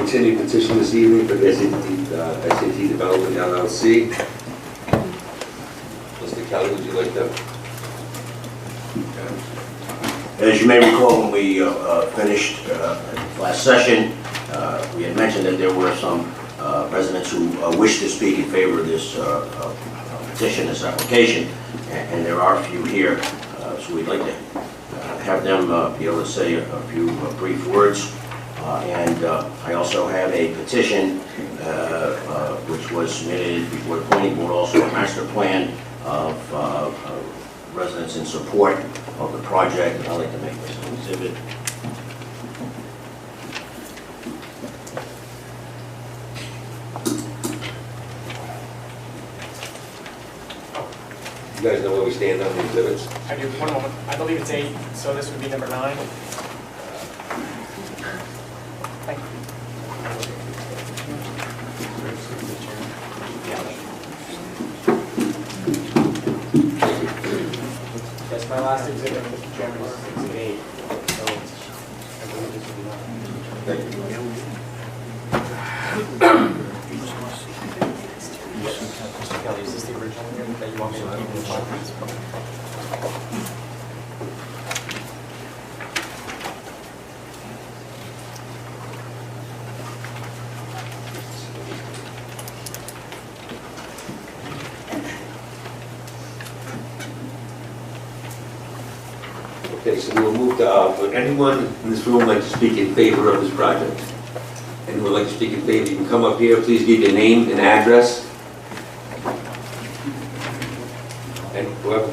continued petition this evening for the SAT Development LLC. Mr. Kelly, would you like to? As you may recall, when we finished last session, we had mentioned that there were some residents who wished to speak in favor of this petition, this application, and there are a few here, so we'd like to have them be able to say a few brief words. And I also have a petition which was submitted before the planning board, also a master plan of residents in support of the project, and I'd like to make this an exhibit. You guys know where we stand on the exhibits? I do. One moment. I believe it's 8, so this would be number 9. Thank you. Yes, my last exhibit, Mr. Chairman, is exhibit 8. So I believe this would be 9. Thank you. Mr. Kelly, is this the original here that you want me to keep in mind? Okay, so we will move to, would anyone in this room like to speak in favor of this project? Anyone would like to speak in favor? You can come up here, please give your name and address. And whoever.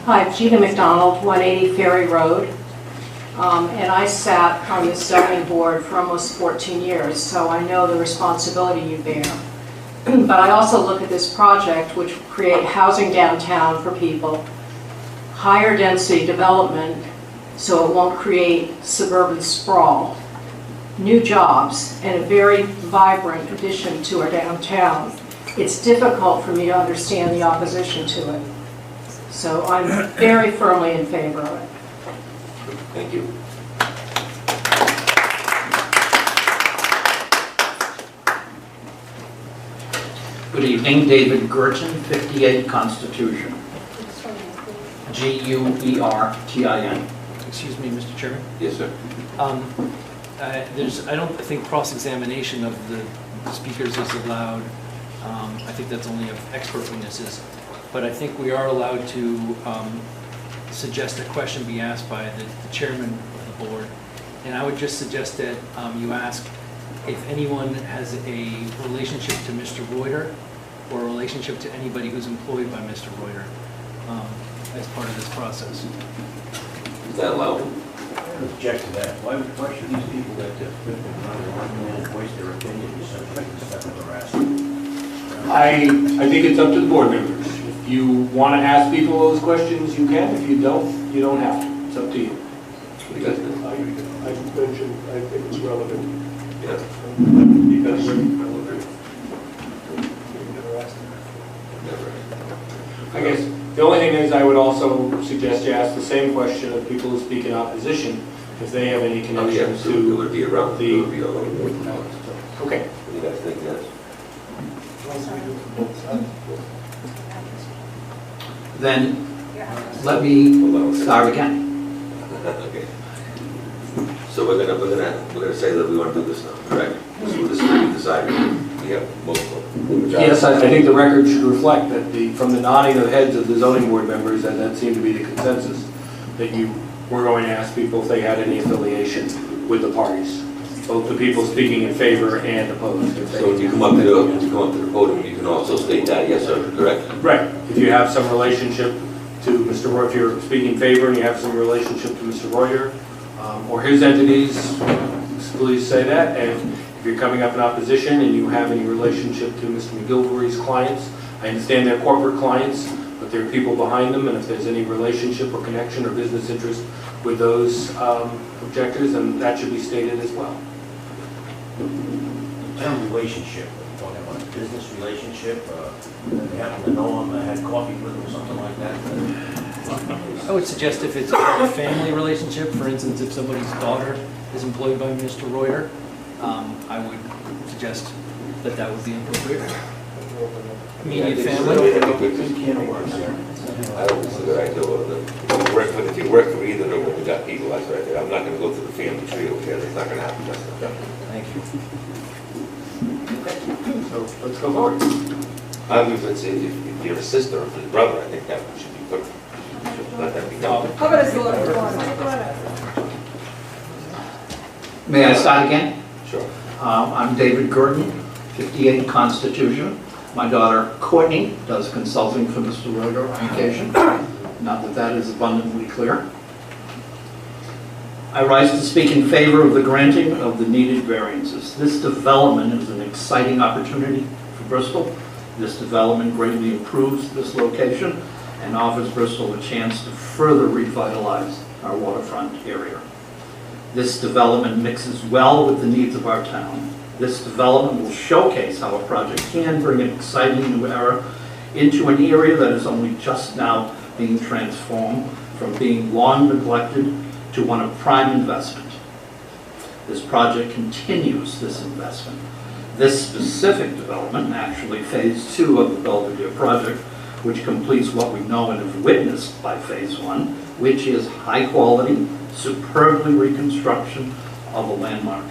Hi, Gina McDonald, 180 Ferry Road. And I sat on the zoning board for almost 14 years, so I know the responsibility you bear. But I also look at this project, which will create housing downtown for people, higher density development, so it won't create suburban sprawl, new jobs, and a very vibrant addition to our downtown. It's difficult for me to understand the opposition to it. So I'm very firmly in favor of it. Thank you. Good evening, David Gertin, 58 Constitution. G-U-E-R-T-I-N. Excuse me, Mr. Chairman. Yes, sir. I don't think cross-examination of the speakers is allowed. I think that's only of expert witnesses. But I think we are allowed to suggest a question be asked by the chairman of the board. And I would just suggest that you ask if anyone has a relationship to Mr. Reuter or a relationship to anybody who's employed by Mr. Reuter as part of this process. Is that allowed? I object to that. Why should these people that fit and voice their opinion be subject to sexual harassment? I think it's up to the board members. If you want to ask people those questions, you can. If you don't have to. It's up to you. What do you guys think? I mentioned, I think it's relevant. Yeah. Because I guess the only thing is I would also suggest you ask the same question of people who speak in opposition if they have any connection to it would be around the... It would be all over. Okay. What do you guys think, yes? Then let me start again. Okay. So we're gonna say that we want to do this now, correct? This is what we decided. We have multiple. Yes, I think the record should reflect that from the nodding of heads of the zoning board members, that seemed to be the consensus, that you were going to ask people if they had any affiliation with the parties, both the people speaking in favor and opposed. So when you come up to the podium, you can also state that, yes, sir, correct? Right. If you have some relationship to Mr. Reuter, if you're speaking in favor and you have some relationship to Mr. Reuter or his entities, please say that. And if you're coming up in opposition and you have any relationship to Mr. McGilvory's clients, I understand they're corporate clients, but there are people behind them, and if there's any relationship or connection or business interest with those objectors, then that should be stated as well. The term relationship, talking about business relationship? They happen to know him, had coffee with him or something like that? I would suggest if it's a family relationship, for instance, if somebody's daughter is employed by Mr. Reuter, I would suggest that that would be appropriate. Immediate family. I don't think it's a good idea. If you work for either of them, we got people like right there. I'm not going to go through the family tree over here. That's not going to happen. Thank you. So let's go forward. I mean, let's say if you're a sister or his brother, I think that should be good. Let that be done. How about a daughter? May I start again? Sure. I'm David Gurton, 58 Constitution. My daughter Courtney does consulting for Mr. Reuter on occasion. Not that that is abundantly clear. I rise to speak in favor of the granting of the needed variances. This development is an exciting opportunity for Bristol. This development greatly improves this location and offers Bristol a chance to further revitalize our waterfront area. This development mixes well with the needs of our town. This development will showcase how a project can bring an exciting new era into an area that is only just now being transformed from being long neglected to one of prime investment. This project continues this investment. This specific development, actually phase 2 of the Belvedere project, which completes what we know and have witnessed by phase 1, which is high quality, superbly reconstruction of a landmark.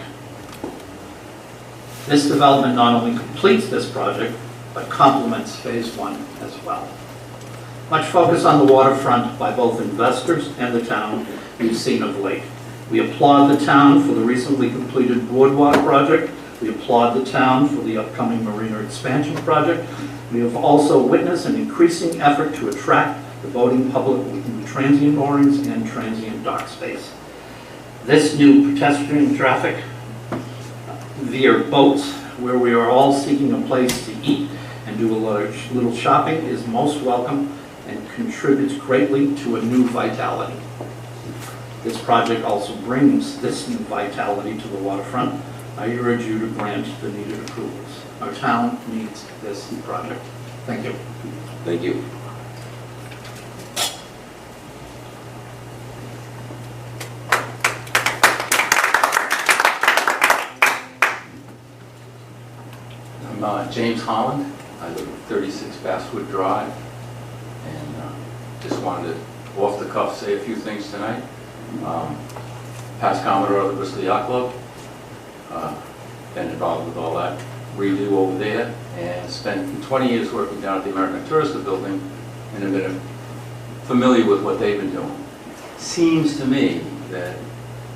This development not only completes this project, but complements phase 1 as well. Much focus on the waterfront by both investors and the town we've seen of late. We applaud the town for the recently completed boardwalk project. We applaud the town for the upcoming marina expansion project. We have also witnessed an increasing effort to attract the boating public with new transient moorings and transient dock space. This new pedestrian traffic via boats, where we are all seeking a place to eat and do a little shopping, is most welcome and contributes greatly to a new vitality. This project also brings this new vitality to the waterfront. I urge you to grant the needed approvals. Our town needs this project. Thank you. Thank you. I'm James Holland. I live at 36 Basswood Drive, and just wanted to, off the cuff, say a few things tonight. Past Commodore of the Bristol Yacht Club, been involved with all that redo over there, and spent 20 years working down at the American Tourister building, and have been familiar with what they've been doing. Seems to me that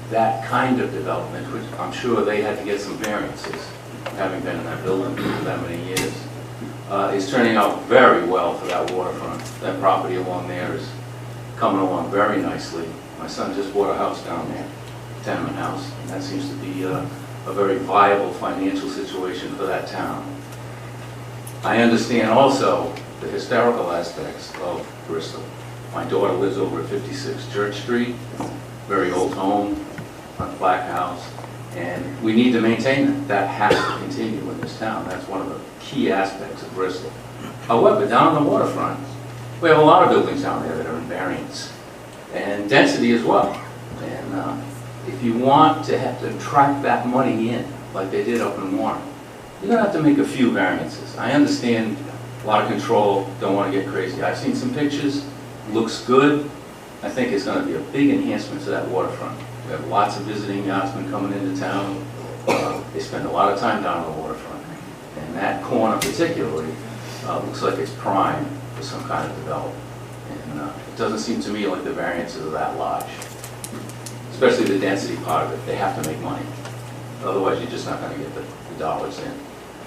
that kind of development, which I'm sure they had to get some variances, having been in that building for that many years, is turning out very well for that waterfront. That property along there is coming along very nicely. My son just bought a house down there, tenement house, and that seems to be a very viable financial situation for that town. I understand also the historical aspects of Bristol. My daughter lives over at 56 Church Street, very old home, front black house. And we need to maintain that. That has to continue in this town. That's one of the key aspects of Bristol. However, down on the waterfront, we have a lot of buildings down there that are in variance. And density as well. And if you want to have to track that money in, like they did up in Warren, you're going to have to make a few variances. I understand a lot of control, don't want to get crazy. I've seen some pictures, looks good. I think it's going to be a big enhancement to that waterfront. We have lots of visiting yachtsmen coming into town. They spend a lot of time down on the waterfront. And that corner particularly looks like it's prime for some kind of development. And it doesn't seem to me like the variances are that large. Especially the density part of it. They have to make money. Otherwise, you're just not going to get the dollars in.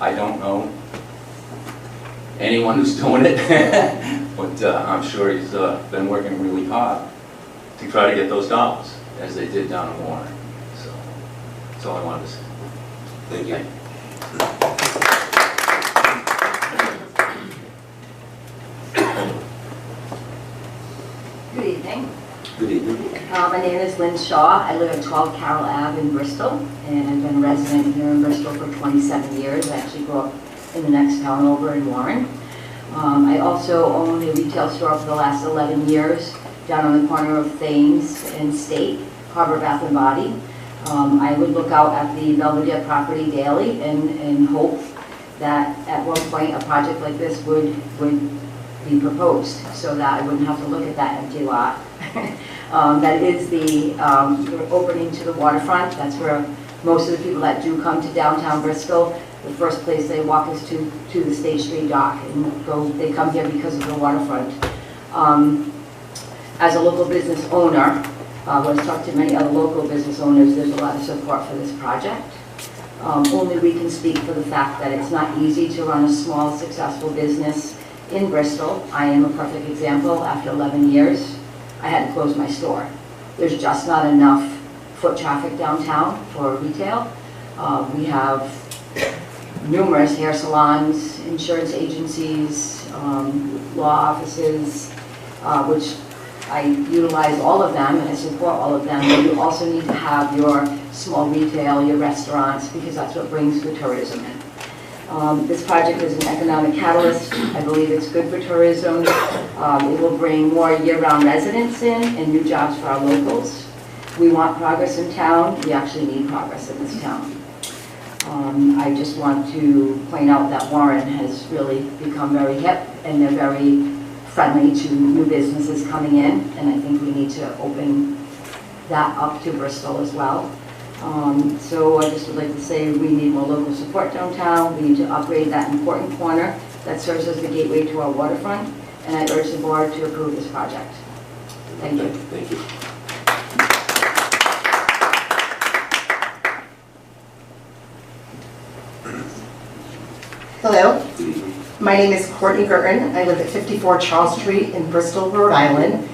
I don't know anyone who's doing it, but I'm sure he's been working really hard to try to get those dollars, as they did down in Warren. So that's all I wanted to say. Thank you. Good evening. Good evening. My name is Lynn Shaw. I live at 12 Carroll Ave in Bristol, and I've been a resident here in Bristol for 27 years. I actually grew up in the next town over in Warren. I also own a retail store for the last 11 years down on the corner of Thames and State, Harbor Bath and Body. I would look out at the Belvedere property daily and hope that at one point a project like this would be proposed so that I wouldn't have to look at that empty lot. That is the opening to the waterfront. That's where most of the people that do come to downtown Bristol, the first place they walk is to the State Street dock and they come here because of the waterfront. As a local business owner, when I talk to many other local business owners, there's a lot of support for this project. Only we can speak for the fact that it's not easy to run a small, successful business in Bristol. I am a perfect example. After 11 years, I had to close my store. There's just not enough foot traffic downtown for retail. We have numerous hair salons, insurance agencies, law offices, which I utilize all of them and I support all of them, but you also need to have your small retail, your restaurants, because that's what brings the tourism in. This project is an economic catalyst. I believe it's good for tourism. It will bring more year-round residents in and new jobs for our locals. We want progress in town. We actually need progress in this town. I just want to point out that Warren has really become very hip and they're very friendly to new businesses coming in, and I think we need to open that up to Bristol as well. So I just would like to say we need more local support downtown. We need to upgrade that important corner that serves as the gateway to our waterfront, and I urge the board to approve this project. Thank you. Thank you. Hello, my name is Courtney Gurton. I live at 54 Charles Street in Bristol, Rhode Island.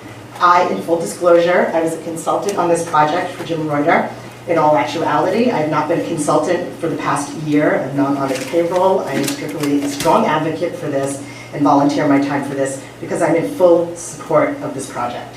In full disclosure, I was a consultant on this project for Jim Reuter. In all actuality, I have not been a consultant for the past year. I'm not on its payroll. I am strictly a strong advocate for this and volunteer my time for this because I'm in full support of this project.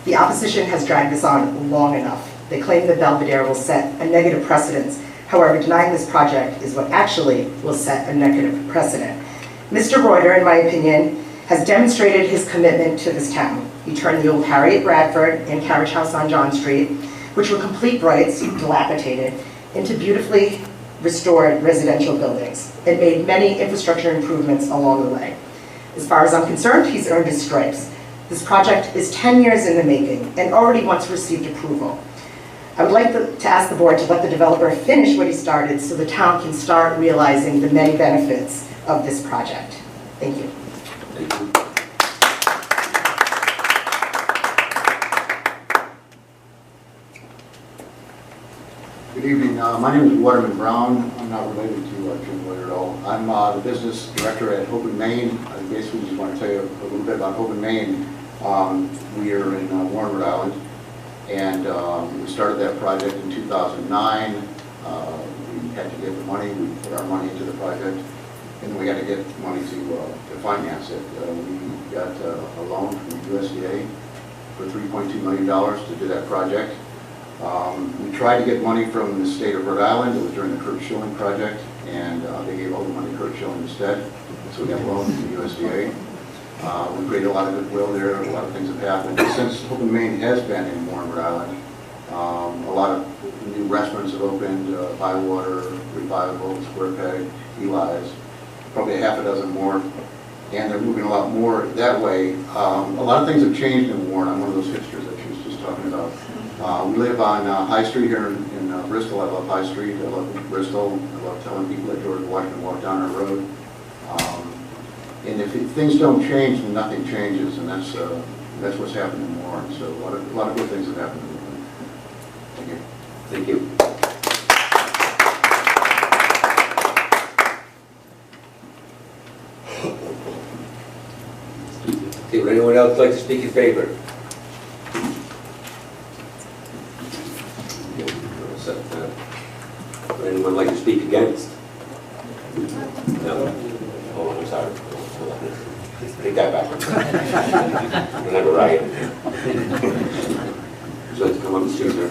The opposition has dragged this on long enough. They claim that Belvedere will set a negative precedence. However, denying this project is what actually will set a negative precedent. Mr. Reuter, in my opinion, has demonstrated his commitment to this town. He turned the old Harriet Bradford and carriage house on John Street, which were complete rights, dilapidated, into beautifully restored residential buildings and made many infrastructure improvements along the way. As far as I'm concerned, he's earned his stripes. This project is 10 years in the making and already once received approval. I would like to ask the board to let the developer finish what he started so the town can start realizing the many benefits of this project. Thank you. Thank you. Good evening. My name is Waterman Brown. I'm not related to Jim Reuter at all. I'm the business director at Hope in Maine. I basically just want to tell you a little bit about Hope in Maine. We are in Warren, Rhode Island, and we started that project in 2009. We had to get the money. We put our money into the project, and then we had to get money to finance it. We got a loan from the USDA for $3.2 million to do that project. We tried to get money from the state of Rhode Island. It was during the Kurt Schilling project, and they gave all the money to Kurt Schilling instead. So we got a loan from the USDA. We created a lot of goodwill there. A lot of things have happened. Since Hope in Maine has been in Warren, Rhode Island, a lot of new restaurants have opened, Bywater, Revival, Square Peg, Eli's, probably a half a dozen more, and they're moving a lot more that way. A lot of things have changed in Warren. I'm one of those hipsters that she was just talking about. We live on High Street here in Bristol. I love High Street. I love Bristol. I love telling people that George Washington walked down our road. And if things don't change, then nothing changes, and that's what's happening in Warren. So a lot of good things have happened in Warren. Thank you. Thank you. Okay, would anyone else like to speak in favor? Would anyone like to speak against? No? Oh, I'm sorry. Take that back. We'll have a riot. Would you like to come up and speak, sir?